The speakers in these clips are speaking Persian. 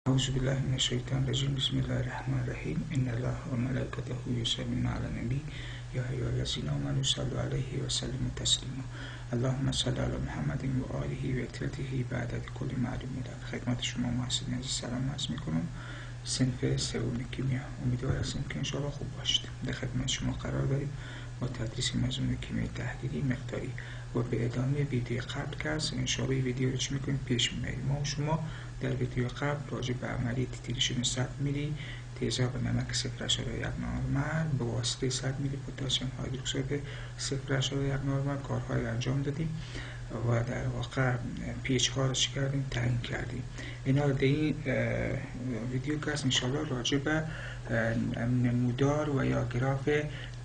اعوذ بالله من الشیطان الرجیم. بسم الله الرحمن الرحیم. ان الله و ملائکته یصلون علی النبی یا ایها الذین آمنوا صلوا علیه و سلموا تسلیما. اللهم صل علی محمد و آله و اطلاته بعد کل معلوم لك. خدمت شما محصلین عزیز سلام عرض میکنم. صنف سوم کیمیا. امیدوار هستم که انشاءالله خوب باشید. در خدمت شما قرار داریم با تدریس مضمون کیمیای تحلیلی مقداری و به ادامه ویدیو قبل که از انشاءالله ویدیو رو چی میکنیم پیش میبریم. ما و شما در ویدیو قبل راجع به عملیه تیتریشن 100 میلی تیزاب نمک 0.1 نورمال به واسطه 100 میلی پتاسیم هیدروکسید 0.1 نورمال کارهای انجام دادیم و در واقع پیچ ها رو چی کردیم تعیین کردیم. اینا رو در این ویدیو که از انشاءالله راجع به نمودار و یا گراف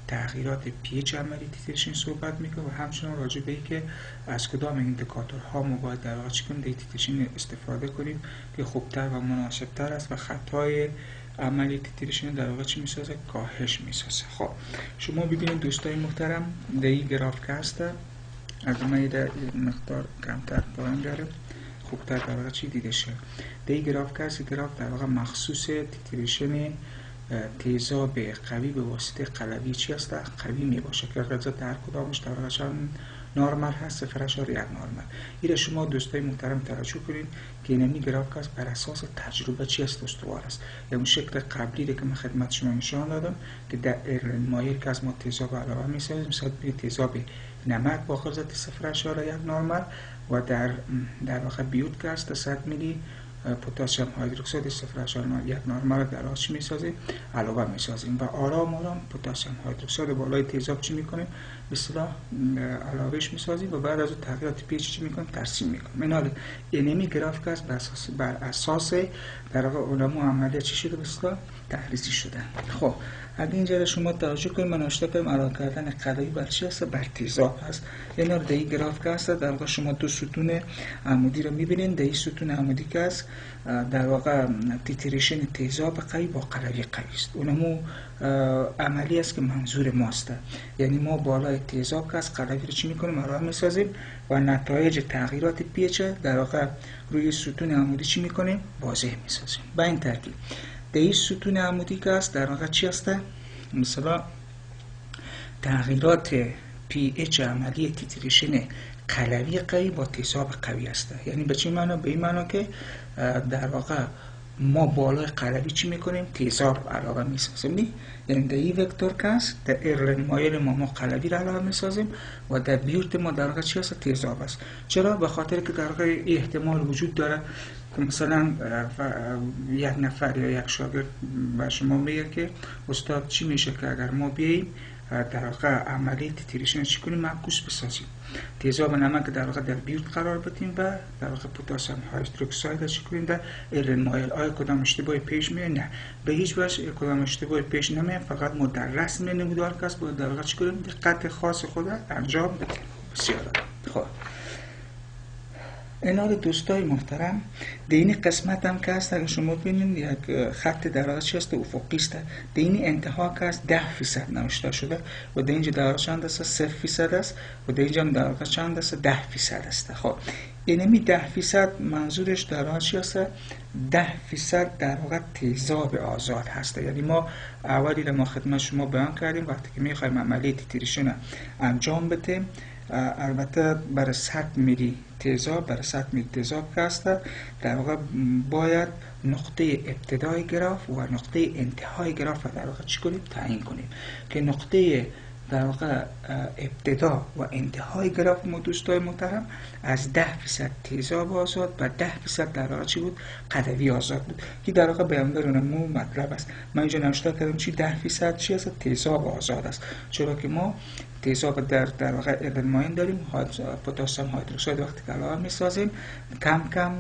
تغییرات پیچ عملیه تیتریشن صحبت میکنه و همچنان راجع به این که از کدام اندیکاتورها ما باید در واقع چی کنیم در تیتریشن استفاده کنیم که خوبتر و مناسبتر است و خطای عملیه تیتریشن در واقع چی میسازه؟ کاهش میسازه. خب شما ببینید دوستای محترم در این گراف که هست از من در مقدار کمتر پایین داره خوبتر در واقع چی دیده شه. در این گراف که هست گراف در واقع مخصوص تیتریشن تیزاب قوی به واسطه قلوی چی هست؟ قوی می باشه که غلظت در کدامش در واقع نورمال هست 0.1 نورمال. این شما دوستای محترم توجه کنید که این گراف هست بر اساس تجربه چی است استوار است. یعنی شکل قبلی که من خدمت شما نشان دادم که در مایل که از ما تیزاب علاوه میسازیم مثلا تیزاب نمک با غلظت 0.1 نورمال و در واقع بیوت که هست 100 میلی پتاسیم هیدروکسید 0.1 نورمال در آش میسازیم علاوه میسازیم و آرام آرام پتاسیم هیدروکسید بالای تیزاب چی میکنیم به اصطلاح علاوهش میسازیم و بعد از اون تغییرات پیچ چی میکنیم ترسیم میکنیم. اینمی گراف که است بر اساس در واقع علوم عملیه چی شده به اصطلاح تحلیلی شده. خب اگه اینجا شما توجه کنید من آشنا کنیم علاوه کردن قلوی بر چی هست؟ بر تیزاب هست. اینا رو در این گراف که هست در واقع شما دو ستون عمودی رو میبینید. در این ستون عمودی که هست در واقع تیتریشن تیزاب قوی با قلوی قوی است. اونمو عملی است که منظور ماست. یعنی ما بالای تیزاب که از قلوی رو چی میکنیم علاوه میسازیم و نتایج تغییرات پیچ در واقع روی ستون عمودی چی میکنیم واضح میسازیم. با این ترتیب در این ستون عمودی که است در واقع چی هست؟ مثلا تغییرات پی اچ عملیه تیتریشن قلوی قوی با تیزاب قوی است. یعنی به چه معنا؟ به این معنا که در واقع ما بالای قلوی چی میکنیم؟ تیزاب علاوه میسازیم. یعنی در این وکتور که است در ارلن مایل ما قلوی را علاوه میسازیم و در بیوت ما در واقع چی هست؟ تیزاب است. چرا؟ به خاطر که در واقع احتمال وجود داره که مثلا یک نفر یا یک شاگرد به شما میگه که استاد چی میشه که اگر ما بیاییم در واقع عملیه تیتریشن چی کنیم معکوس بسازیم تیزاب نمک در واقع در بیوت قرار بدیم و در واقع پتاسیم هیدروکسید چی کنیم در ارلن مایل. آیا کدام اشتباهی پیش میاد؟ نه به هیچ وجه کدام اشتباهی پیش نمیاد. فقط ما در رسم نمودار کس باید در واقع چی کنیم دقت خاص خود انجام بدیم. بسیار خوب. اینا رو دوستای محترم در این قسمت هم که هست اگر شما ببینید یک خط در واقع چی هست افقی است. در این انتها که هست 10% نوشته شده و در اینجا در واقع چند است 0% است و در اینجا در واقع چند است 10% است. خب اینمی 10% منظورش در واقع چی است؟ 10% در واقع تیزاب آزاد هست. یعنی ما اولی ما خدمت شما بیان کردیم وقتی که میخوایم عملیه تیتریشن انجام بدیم البته برای 100 میلی تیزاب برای 100 میلی تیزاب که هست در واقع باید نقطه ابتدای گراف و نقطه انتهای گراف در واقع چی کنیم تعیین کنیم که نقطه در واقع ابتدا و انتهای گراف ما دوستای محترم از 10% تیزاب آزاد و 10% در واقع چی بود؟ قلوی آزاد بود که در واقع بیانگر اونمو مطلب است. من اینجا نوشته کردم چی 10% چی است؟ تیزاب آزاد است. چرا که ما تیزاب در واقع ارلماین داریم پتاسیم هیدروکسید وقتی که علاوه میسازیم کم کم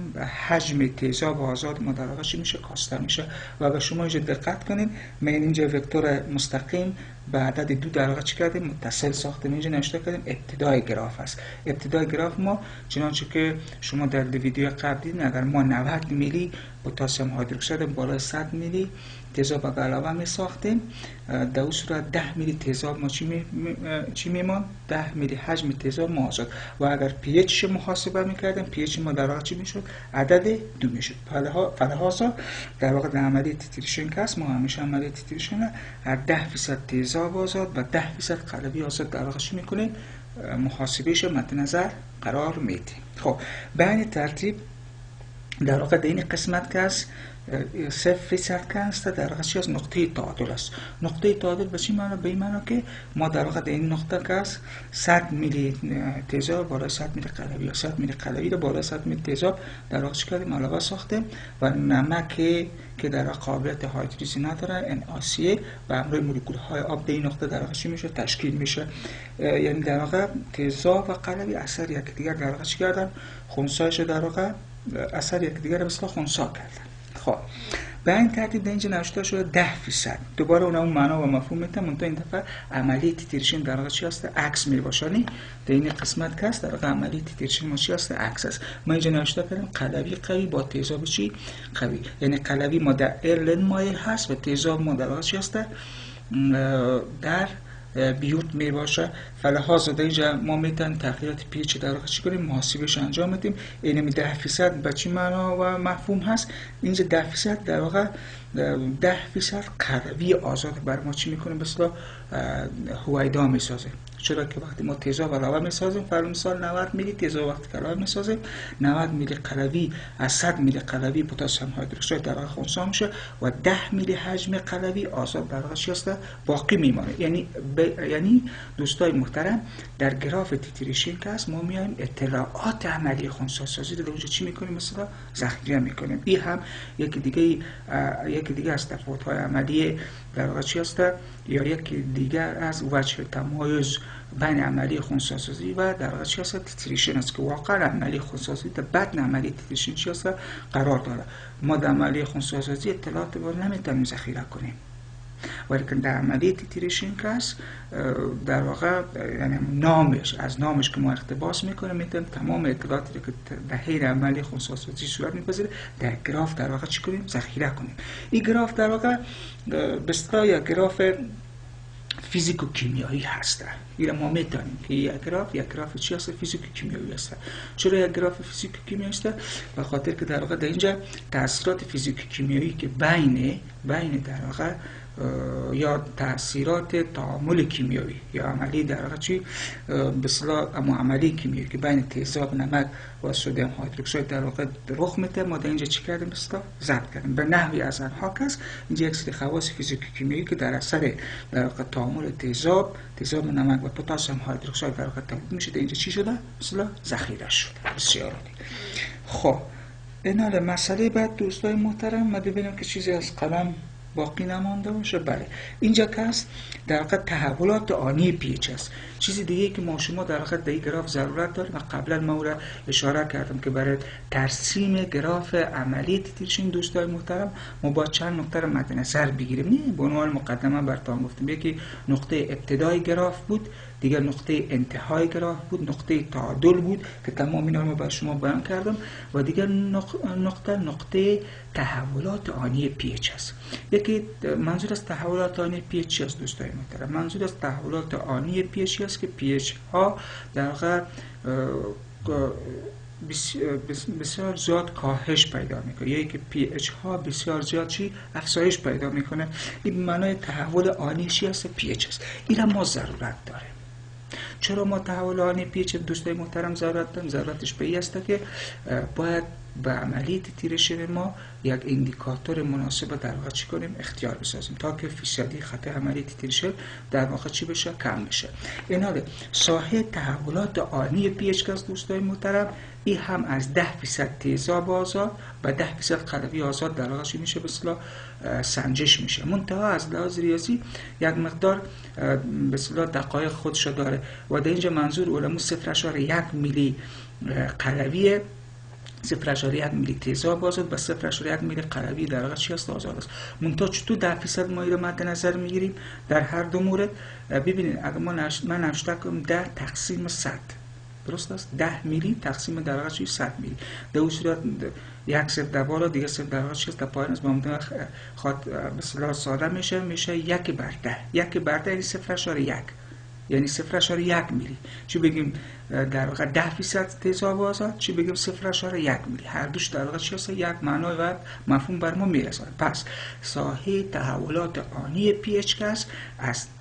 حجم تیزاب آزاد ما در واقع چی میشه کاسته میشه و به شما اینجا دقت کنید من اینجا وکتور مستقیم به عدد 2 در واقع چی کردیم متصل ساختیم. اینجا نوشته کردیم ابتدای گراف است. ابتدای گراف ما چنانچه که شما در ویدیو قبل دیدین اگر ما 90 میلی پتاسیم هیدروکساید بالای 100 میلی تیزاب علاوه می ساختیم. در اون صورت 10 میلی تیزاب ما چی میمان؟ 10 میلی حجم تیزاب ما آزاد. و اگر پی اچ محاسبه میکردیم، پی اچ ما در واقع چی میشد؟ عدد 2 میشد. فلحاظا در واقع در عملیه تیتریشن که هست، ما همیشه عملیه تیتریشن هر 10% تیزاب آزاد و 10% قلوی آزاد در واقع چی میکنیم؟ محاسبهش مد نظر قرار میدیم. خب به این ترتیب در واقع در این قسمت که هست 0% که هست در واقع چی از نقطه تعادل است. نقطه تعادل به چی معنی؟ به این معنی که ما در واقع در این نقطه که هست 100 میلی تیزاب بالای 100 میلی قلوی یا 100 میلی قلوی رو بالای 100 میلی تیزاب در واقع چی کردیم؟ علاوه ساختیم و نمک که در واقع قابلیت هایدرولیز نداره NaCl و همراه مولکول های آب در این نقطه در واقع چی میشه؟ تشکیل میشه. یعنی در واقع تیزاب و قلوی اثر یکدیگر در واقع چی کردن؟ خنثیش در واقع اثر یکدیگر به اصطلاح خنثی کردن. خب به این ترتیب در اینجا نوشته شده 10%. دوباره اون معنا و مفهوم میتم، منتها این دفعه عملیه تیتریشن در واقع چی هست؟ عکس میباشانی. در این قسمت که هست در واقع عملیه تیتریشن ما چی هست؟ عکس است. ما اینجا نوشته کردیم قلوی قوی با تیزاب چی؟ قوی. یعنی قلوی ما در ارلن مایل هست و تیزاب ما در واقع چی هست؟ در بیوت می باشه. فلحاظ در اینجا ما میتونیم تغییرات پی اچ در واقع چی کنیم؟ محاسبهش انجام بدیم. اینمی 10% به چی معنا و مفهوم هست؟ اینجا 10% در واقع 10% قلوی آزاد بر ما چی میکنیم؟ به اصطلاح هویدا میسازه. چرا که وقتی ما تیزاب علاوه میسازیم، فرض مثال 90 میلی تیزاب وقتی علاوه میسازیم، 90 میلی قلوی از 100 میلی قلوی پتاسیم هیدروکساید در واقع خنثی میشه و 10 میلی حجم قلوی آزاد در واقع چی هست؟ باقی میمانه. یعنی دوستای محترم در گراف تیتریشن که هست ما میایم اطلاعات عملی خنثی سازی رو در اونجا چی میکنیم؟ مثلا ذخیره میکنیم. این هم یکی دیگه از تفاوت‌های عملی در واقع چی هست؟ یا یکی دیگر از وجه تمایز بین عملی خنثی سازی و در واقع چی هست؟ تیتریشن است که واقعا عملی خنثی سازی در بدن عملی تیتریشن چی هست؟ قرار داره. ما در عملی خنثی سازی اطلاعات رو نمیتونیم ذخیره کنیم، ولی که در عملیه تیتریشن که هست در واقع یعنی نامش که ما اقتباس میکنیم، میتونیم تمام اطلاعاتی که در حین عملی خنثی سازی صورت میپذیره در گراف در واقع چی کنیم؟ ذخیره کنیم. این گراف در واقع به اصطلاح یک گراف فیزیک و کیمیایی هست. این ما میتونیم که یک گراف چی هست؟ فیزیک و کیمیایی هست. چرا یک گراف فیزیک و کیمیایی است؟ به خاطر که در واقع در اینجا تاثیرات فیزیک و کیمیایی که بین در واقع یا تاثیرات تعامل کیمیایی یا عملی در واقع چی به اصطلاح عملی کیمیایی که بین تیزاب نمک و سدیم هیدروکساید در واقع رخ میده، ما در اینجا چی کردیم؟ به اصطلاح ضبط کردیم. به نحوی از آنها هست اینجا یک سری خواص فیزیک کیمیایی که در اثر در واقع تعامل تیزاب نمک و پتاسیم هیدروکساید در واقع تولید میشه، در اینجا چی شده؟ به اصطلاح ذخیره شده. بسیار عالی. خب این حالا مسئله بعد دوستای محترم ما ببینیم که چیزی از قلم باقی نمانده باشه. بله اینجا که هست در واقع تحولات آنی پی اچ است. چیزی دیگه که ما شما در واقع در این گراف ضرورت داریم و قبلا ما را اشاره کردم که برای ترسیم گراف عملی تیتریشن دوستای محترم ما با چند نقطه را مد نظر بگیریم. نه به عنوان مقدمه براتون گفتم، یکی نقطه ابتدای گراف بود، دیگر نقطه انتهای گراف بود، نقطه تعادل بود که تمام اینا رو با شما بیان کردم و دیگر نقطه تحولات آنی پی اچ است. یکی منظور از تحولات آنی پی اچ است دوستای محترم، منظور از تحولات آنی پی اچ است که پی اچ ها در واقع بسیار زیاد کاهش پیدا میکنه، یا که پی اچ ها بسیار زیاد افزایش پیدا میکنه. این معنای تحول آنی چی است؟ پی اچ است. این ما ضرورت داره. چرا ما تحول آنی پی اچ دوستای محترم ضرورت داریم؟ ضرورتش به این است که باید به عملیه تیتریشن ما یک اندیکاتور مناسب در واقع چی کنیم؟ اختیار بسازیم تا که فیصدی خطا عملیه تیتریشن در واقع چی بشه؟ کم بشه. این حاله ساحه تحولات آنی پی اچ که دوستای محترم این هم از 10% تیزاب آزاد و 10% قلوی آزاد در واقع چی میشه؟ به اصطلاح سنجش میشه. منتها از لحاظ ریاضی یک مقدار به اصطلاح دقایق خودش داره و در اینجا منظور علمو 0.1 میلی قلوی 0.1 میلی تیزاب آزاد و 0.1 میلی قلوی در واقع چی است؟ آزاد است. منتها چطور 10% ما این رو مد نظر میگیریم در هر دو مورد؟ ببینید اگر من نوشته کنم 10 تقسیم 100 درست است. 10 میلی تقسیم در واقع چی 100 میلی. در اون صورت یک صفر در بالا دیگه صفر در واقع چیست در پایین است، معمولا مثلا ساده میشه 1/10. 1/10 یعنی 0.1 یعنی 0.1 میلی. چی بگیم در واقع 10% تیزاب آزاد، چی بگیم 0.1 میلی. هر دوش در واقع چی هست یک معنای و مفهوم بر ما میرسونه. پس ساحه تحولات آنی پی اچ است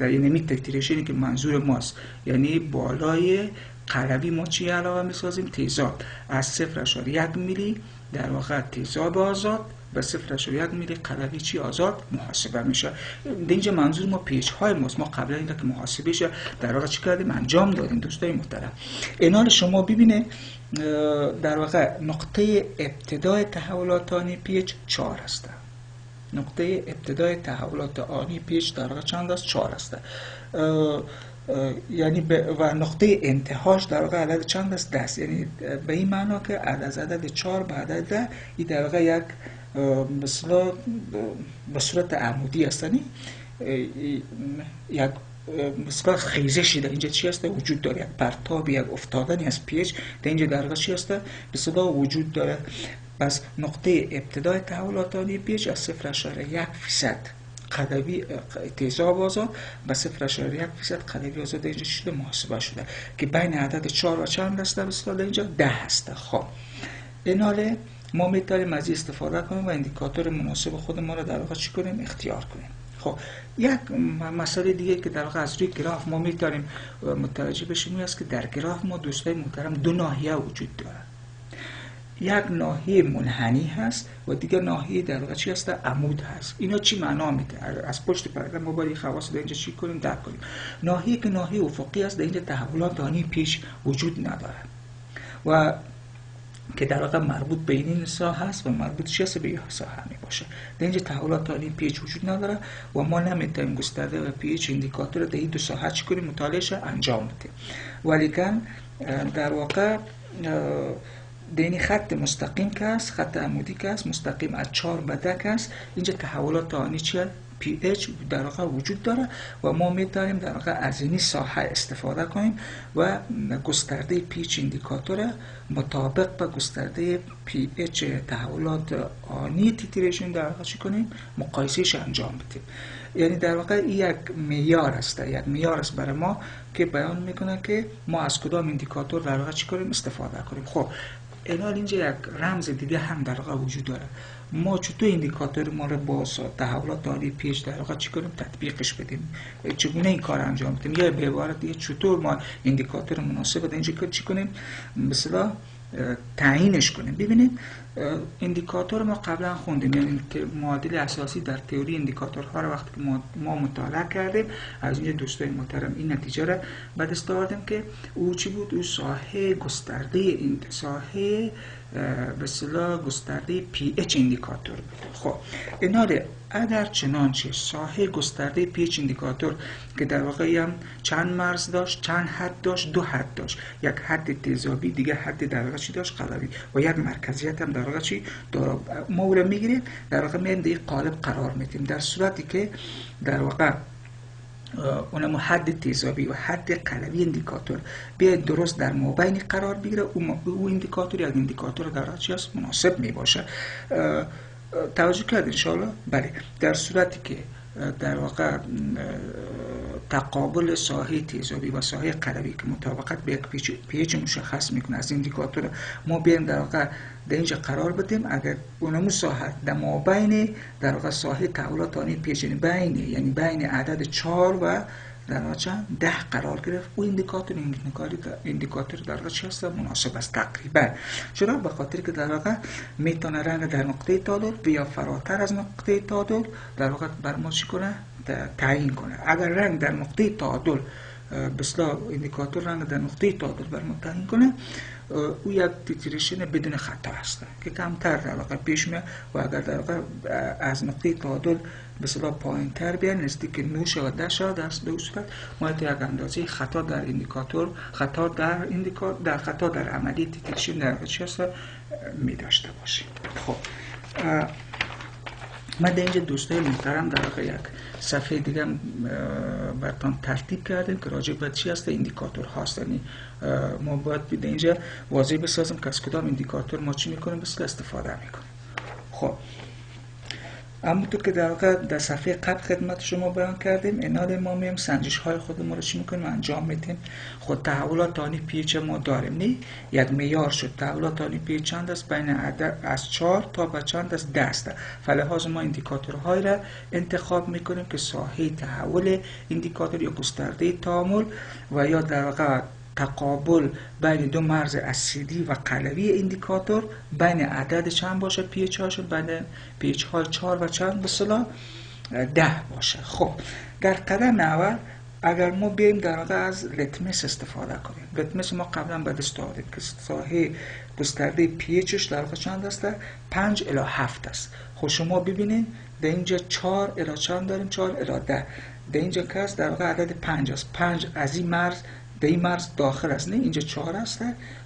یعنی تیتریشنی که منظور ماست، یعنی بالای قلوی ما چی علاوه میسازیم تیزاب از 0.1 میلی در واقع تیزاب آزاد و 0.1 میلی قلوی چی آزاد محاسبه میشه. اینجا منظور ما پیچ های ماست. ما قبلا این که محاسبهش در واقع چی کردیم انجام دادیم دوستای محترم. اینا رو شما ببینه در واقع نقطه ابتدای تحولات آنی پیچ 4 است. نقطه ابتدای تحولات آنی پیچ در واقع چند است؟ 4 است. یعنی و نقطه انتهاش در واقع عدد چند است؟ 10. یعنی به این معنا که از عدد 4 به عدد 10 این در واقع یک مثلا به صورت عمودی است، یک مثلا خیزشی در اینجا چی است وجود داره، یک پرتاب یک افتادنی از پیچ در اینجا در واقع چی است مثلا وجود داره. پس نقطه ابتدای تحولات آنی پیچ از 0.1% قلوی تیزاب آزاد و 0.1% قلوی آزاد اینجا شده محاسبه شده که بین عدد 4 و چند است در اینجا 10 است. خب ایناله ما میتونیم از استفاده کنیم و اندیکاتور مناسب خود ما را در واقع چی کنیم اختیار کنیم. خب یک مسئله دیگه که در واقع از روی گراف ما میتونیم متوجه بشیم است که در گراف ما دوستای محترم دو ناحیه وجود داره. یک ناحیه منحنی هست و دیگر ناحیه در واقع چی هست عمود هست. اینا چی معنا میده؟ از پشت پرده ما باید خواص در اینجا چی کنیم درک کنیم. ناحیه که ناحیه افقی است در اینجا تحولات آنی پیش وجود نداره و که در واقع مربوط به این ساحه است و مربوط چیست به این ساحه می باشه. در اینجا تحولات آنی پیچ وجود نداره و ما نمیتونیم گسترده و پیچ اندیکاتور در این دو ساحه چی کنیم مطالعهش انجام بدیم. ولیکن در واقع دینی خط مستقیم که است، خط عمودی که است، مستقیم از 4 به 10 که است، اینجا تحولات آنی چیه؟ پی اچ در واقع وجود داره و ما میتونیم در واقع از این ساحه استفاده کنیم و گسترده پیچ اندیکاتور مطابق با گسترده پی اچ تحولات آنی تیتریشن در واقع چی کنیم مقایسهش انجام بدیم. یعنی در واقع این یک معیار است، یک معیار است برای ما که بیان میکنه که ما از کدام اندیکاتور در واقع چی کنیم استفاده کنیم. خب الان اینجا یک رمز دیگه هم در واقع وجود داره. ما چطور اندیکاتور ما رو با تحولات آنی پیچ در واقع چی کنیم تطبیقش بدیم، چگونه این کار انجام بدیم، یا به عبارت دیگه چطور ما اندیکاتور مناسب در اینجا چی کنیم مثلا تعیینش کنیم. ببینید اندیکاتور ما قبلا خوندیم، یعنی معادل اساسی در تئوری اندیکاتورها رو وقتی که ما مطالعه کردیم از اینجا دوستای محترم این نتیجه را به دست آوردیم که او چی بود؟ او ساحه گسترده این ساحه به اصطلاح گسترده پی اچ اندیکاتور بود. خب اینا رو اگر چنانچه ساحه گسترده پی اچ اندیکاتور که در واقع هم چند مرز داشت، چند حد داشت، 2 حد داشت، یک حد تیزابی دیگه حد در واقع چی داشت قلوی و یک مرکزیت هم در واقع چی داره، ما او رو میگیریم در واقع میایم در قالب قرار میدیم. در صورتی که در واقع اونم حد تیزابی و حد قلوی اندیکاتور بیاید درست در مابین قرار بگیره، او اندیکاتور یک اندیکاتور در واقع چی است مناسب می باشه. توجه کرد انشاءالله؟ بله. در صورتی که در واقع تقابل ساحه تیزابی و ساحه قلوی که مطابقت به یک پیچ مشخص میکنه از اندیکاتور ما بیایم در واقع در اینجا قرار بدیم. اگر اونمو ساحه در مابین در واقع ساحه تحولات آنی پیچ یعنی بین عدد 4 و در واقع 10 قرار گرفت، او اندیکاتور در واقع چی هست مناسب است تقریبا. چرا؟ به خاطر که در واقع میتونه رنگ در نقطه تعادل و یا فراتر از نقطه تعادل در واقع بر ما چی کنه تعیین کنه. اگر رنگ در نقطه تعادل به اصطلاح اندیکاتور رنگ در نقطه تعادل بر ما تعیین کنه، او یک تیتریشن بدون خطا است که کمتر در واقع پیش میاد و اگر در واقع از نقطه تعادل به اصطلاح پایین‌تر بیان نزدیک 9 و 10 شد در صورت ما یک اندازه خطا در اندیکاتور خطا در عملیه تیتریشن در واقع چی است می داشته باشیم. خب من در اینجا دوستای محترم در واقع یک صفحه دیگه براتون ترتیب کردیم که راجع به چی هست؟ اندیکاتور هاست. یعنی ما باید در اینجا واضح بسازیم که از کدام اندیکاتور ما چی میکنیم بسیار استفاده میکنیم. خب همونطور که در واقع در صفحه قبل خدمت شما بیان کردیم، اینال ما میم سنجش های خودمون رو چی میکنیم؟ انجام میدیم. خود تحولات آنی پیچ ما داریم، نه یک معیار شد. تحولات آنی پیچ چند است؟ بین عدد از 4 تا به چند است؟ 10 است. فلحاظ ما اندیکاتورهای را انتخاب میکنیم که ساحه تحول اندیکاتور یا گسترده تعامل و یا در واقع تقابل بین دو مرز اسیدی و قلوی اندیکاتور بین عدد چند باشه؟ پیچ هاشون بین پیچ های 4 و چند به اصطلاح 10 باشه. خب در قدم اول اگر ما بیایم در واقع از لتمس استفاده کنیم، لتمس ما قبلا به دست آوردیم که ساحه گسترده پیچش در واقع چند است؟ 5 الی 7 است. خب شما ببینید در اینجا 4 الی چند داریم؟ 4 الی 10. در اینجا کس در واقع عدد 5 است. 5 از این مرز در این مرز داخل است، نه اینجا 4 است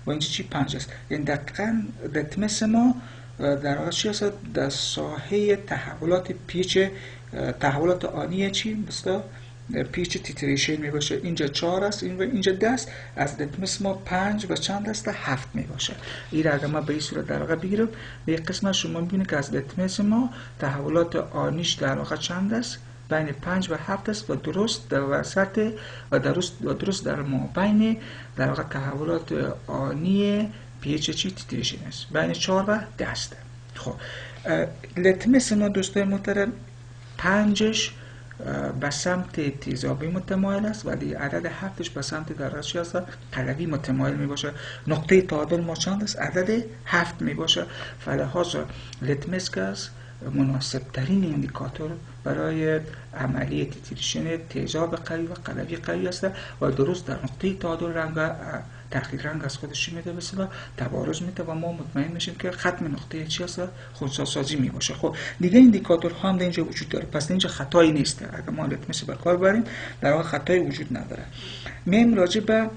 و اینجا چی 5 است. یعنی دقیقاً لتمس ما در واقع چی است؟ در ساحه تحولات پیچ تحولات آنی چی مثلا پیچ تیتریشن می باشه. اینجا 4 است، اینجا 10 است. از لتمس ما 5 و چند است؟ 7 می باشه. این را اگر ما به این صورت در واقع بگیرم، به یک قسمت شما میبینید که از لتمس ما تحولات آنیش در واقع چند است؟ بین 5 و 7 است و درست در وسط و درست در مابین در واقع تحولات آنی پیچ چی تیتریشن است بین 4 و 10 است. خب لتمس ما دوستای محترم 5ش به سمت تیزابی متمایل است ولی عدد 7ش به سمت در چی است؟ قلوی متمایل می باشه. نقطه تعادل ما چند است؟ عدد 7 می باشه. فلحاظ لتمس که است مناسب ترین اندیکاتور برای عملیه تیتریشن تیزاب قوی و قلوی قوی است و درست در نقطه تعادل رنگ تغییر رنگ از خودش میده، مثلا تبارز میده و ما مطمئن میشیم که ختم نقطه چی است؟ خنثی‌سازی می باشه. خب دیگه اندیکاتورها هم در اینجا وجود داره، پس اینجا خطایی نیست. اگر ما لتمس به کار بریم در واقع خطایی وجود نداره. میم راجع به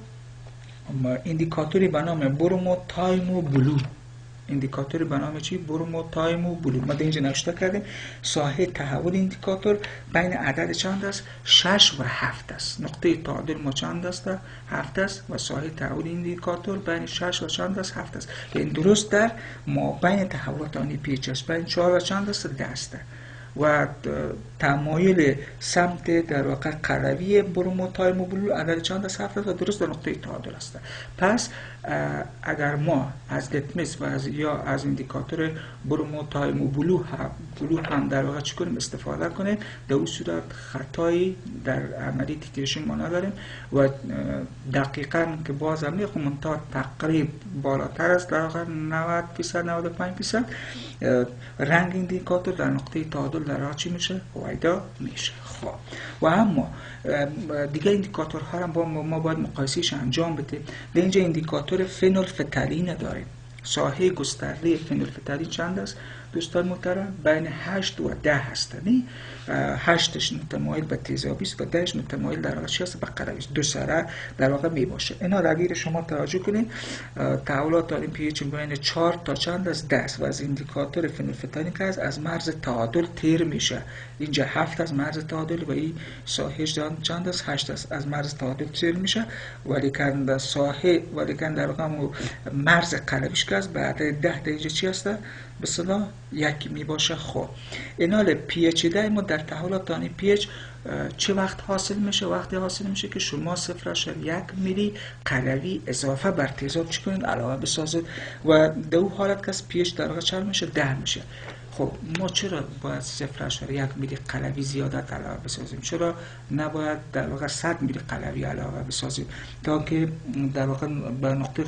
اندیکاتوری به نام برومو تایمو بلو، اندیکاتور به نام چی؟ برومو تایمو بلو. ما در اینجا نوشته کردیم ساحه تحول اندیکاتور بین عدد چند است؟ 6 و 7 است. نقطه تعادل ما چند است؟ 7 است و ساحه تحول اندیکاتور بین 6 و چند است؟ 7 است. یعنی درست در مابین تحولات آنی پیچ است بین 4 و چند است؟ 10 است و تمایل سمت در واقع قلوی برومو تایمو بلو عدد چند است؟ 7 است و درست در نقطه تعادل است. پس اگر ما از لتمس و از اندیکاتور برومو تایمو بلو هم در واقع چی کنیم؟ استفاده کنیم، در اون صورت خطایی در عملی تیتریشن ما نداریم و دقیقاً که باز هم نیست منتها تقریب بالاتر است در واقع 90% 95% رنگ اندیکاتور در نقطه تعادل در واقع چی میشه؟ وایدا میشه. خب و اما دیگه اندیکاتورها هم با ما باید مقایسهش انجام بدیم. در اینجا اندیکاتور فنولفتالین داریم. ساحه گسترده فنولفتالین چند است دوستان محترم؟ بین 8 و 10 هست. 8ش متمایل به تیزابی است و 10ش متمایل در واقع چی است؟ به قلوی. دو سره در واقع می باشه. اینا را اگر شما توجه کنید تحولات داریم پیچ بین 4 تا چند است؟ 10 و از اندیکاتور فنولفتالین که از مرز تعادل تیر میشه. اینجا 7 از مرز تعادل و این ساحه چند است؟ 8 است. از مرز تعادل تیر میشه ولی کن ساحه در واقع مرز قلویش که است بعد 10 اینجا چی است؟ به اصطلاح 1 می باشه. خب اینال پی اچ دی ما در تحولات آنی پی اچ چه وقت حاصل میشه؟ وقتی حاصل میشه که شما 0.1 میلی قلوی اضافه بر تیزاب چی کنید؟ علاوه بسازید و در اون حالت که پی اچ در واقع چند میشه؟ 10 میشه. خب ما چرا باید 0.1 میلی قلوی زیادت علاوه بسازیم؟ چرا نباید در واقع 100 میلی قلوی علاوه بسازیم تا که در واقع به نقطه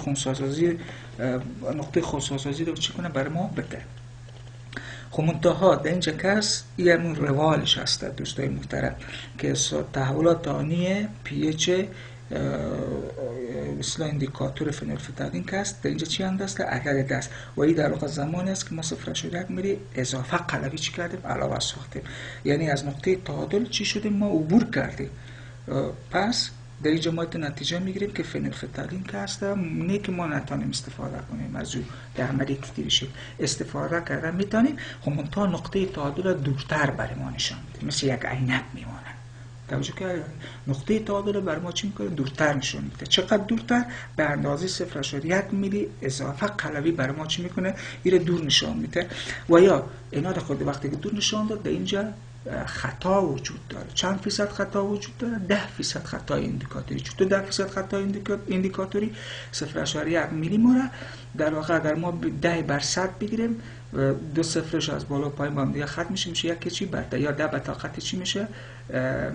خنثی‌سازی رو چی کنه؟ برای ما بده. خب منتها در اینجا کس این روالش هست دوستای محترم که تحولات آنی پی اچ مثل اندیکاتور فنولفتالین که است در اینجا چی اندازه؟ عدد 10 و این در واقع زمانی است که ما 0.1 میلی اضافه قلوی چی کردیم؟ علاوه ساختیم. یعنی از نقطه تعادل چی شدیم؟ ما عبور کردیم. پس در اینجا ما نتیجه میگیریم که فنولفتالین که هست نه که ما نتانیم استفاده کنیم از او در عملیه تیتریشن استفاده کردن میتونیم، خب منتها نقطه تعادل دورتر برای ما نشان میده، مثل یک عینک میمونه. توجه که نقطه تعادل بر ما چی میکنه؟ دورتر نشون میده. چقدر دورتر؟ به اندازه 0.1 میلی اضافه قلوی بر ما چی میکنه؟ ایره دور نشان میده. و یا اینا در خود وقتی که دور نشان داد، در اینجا خطا وجود داره. چند فیصد خطا وجود داره؟ 10% خطای اندیکاتوری. چطور 10% خطای اندیکاتوری؟ 0.1 میلی موره. در واقع اگر ما 10 بر 100 بگیریم، دو صفرش از بالا پایین با هم دیگه خط میشه یک چی برده، یا 10 به طاقت چی میشه؟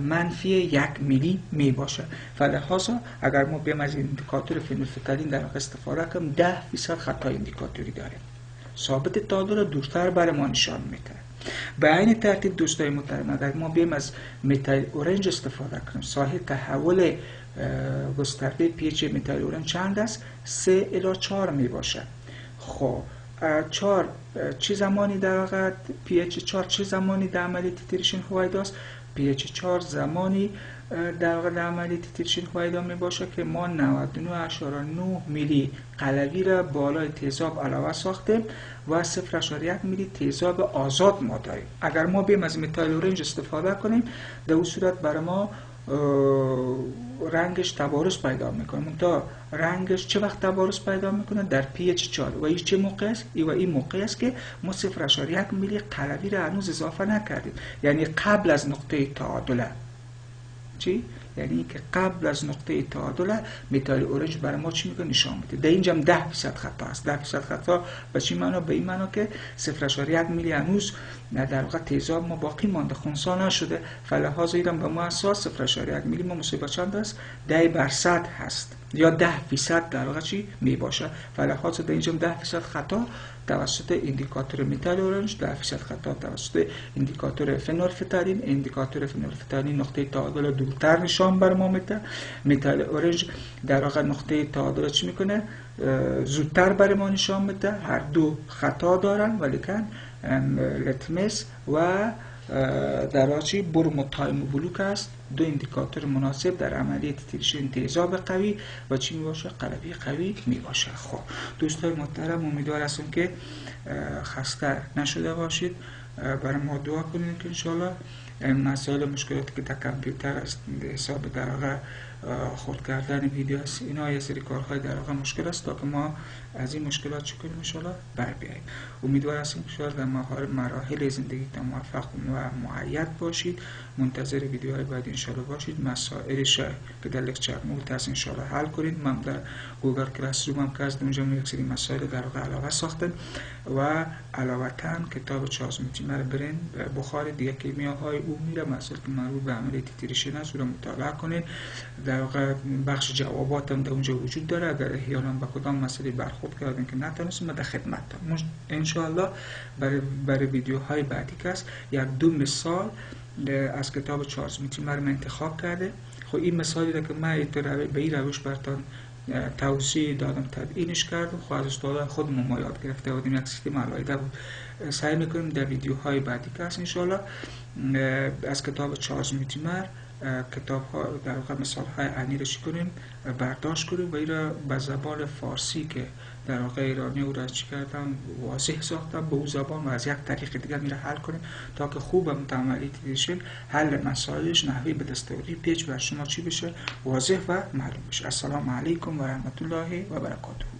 منفی 1 میلی می باشه. فلحاظا اگر ما بیام از اندیکاتور فنولفتالین در واقع استفاده کنیم، 10% خطای اندیکاتوری داریم. ثابت تعادل دورتر برای ما نشان میده. به این ترتیب دوستای محترم، اگر ما بیام از متایل اورنج استفاده کنیم، ساحه تحول گسترده pH متایل اورنج چند است؟ 3 الی 4 می باشه. خب 4 چه زمانی در واقع pH 4 چه زمانی در عملیه تیتریشن هویدا است؟ pH 4 زمانی در واقع در عملیه تیتریشن هویدا می باشه که ما 99.9 میلی قلوی را بالای تیزاب علاوه ساختیم و 0.1 میلی تیزاب آزاد ما داریم. اگر ما بیم از متایل اورنج استفاده کنیم، در اون صورت برای ما رنگش تبارز پیدا میکنه. منتها رنگش چه وقت تبارز پیدا میکنه؟ در pH 4. و این چه موقع است؟ این موقع است که ما 0.1 میلی قلوی را هنوز اضافه نکردیم، یعنی قبل از نقطه تعادل. چی؟ یعنی که قبل از نقطه تعادل متایل اورنج برای ما چی میکنه؟ نشان میده. در اینجا هم 10% خطا است. 10% خطا به چی معنا؟ به این معنا که 0.1 میلی هنوز در واقع تیزاب ما باقی مانده، خنثی نشده. فلحاظا اینم به ما اساس 0.1 میلی ما مساوی چند است؟ 10 بر 100 هست، یا 10% در واقع چی می باشه. فلحاظا در اینجا 10% خطا توسط اندیکاتور متایل اورنج، 10% خطا توسط اندیکاتور فنولفتالین. اندیکاتور فنولفتالین نقطه تعادل دورتر نشان بر ما میده. متایل اورنج در واقع نقطه تعادل چی میکنه؟ زودتر بر ما نشان میده. هر دو خطا دارن، ولیکن لتمس و در واقع برم و تایم و بلوک است، دو اندیکاتور مناسب در عملیه تیتریشن تیزاب قوی و چی می باشه؟ قلوی قوی می باشه. خب دوستان محترم، امیدوار هستم که خسته نشده باشید. برای ما دعا کنید که انشاءالله مسائل مشکلاتی که در کامپیوتر است، حساب در واقع خود کردن ویدیو است، اینا یه سری کارهای در واقع مشکل است، تا که ما از این مشکلات چه کنیم انشاءالله بر بیاییم. امیدوار هستم که در مراحل زندگیتان موفق و مؤید باشید. منتظر ویدیوهای بعد انشاءالله باشید. مسائلش که در لکچر نوت هست انشاءالله حل کنید. من در گوگل کلاس روم هم که از اونجا یک سری مسائل در واقع علاوه ساختم و علاوه‌تاً کتاب چارلز مونتیمر برین بخار دیگه کیمیاهای او میره، مسائل که مربوط به عملیه تیتریشن است رو مطالعه کنید. در واقع بخش جواباتم در اونجا وجود داره. اگر احیانا به کدام مسئله برخورد کردن که نتونستم، در خدمتتم انشاءالله. برای ویدیوهای بعدی که است یک دو مثال از کتاب چارلز مونتیمر من انتخاب کرده. خب این مثالی که من به این روش براتون توضیح دادم، تبیینش کردم. خب از استادان خودمون ما یاد گرفته بودیم، یک سیستم علایده بود. سعی میکنیم در ویدیوهای بعدی که است انشاءالله از کتاب چارلز مونتیمر کتاب ها در واقع مثال های عینی رشی کنیم، برداشت کنیم و این را به زبان فارسی که در واقع ایرانی او را چی کردم واضح ساختم به او زبان و از یک طریق دیگر می را حل کنیم تا که خوب عملیه تیتریشن حل مسائلش نحوی به دستوری پیچ و شما چی بشه واضح و معلوم بشه. السلام علیکم و رحمت الله و برکاته.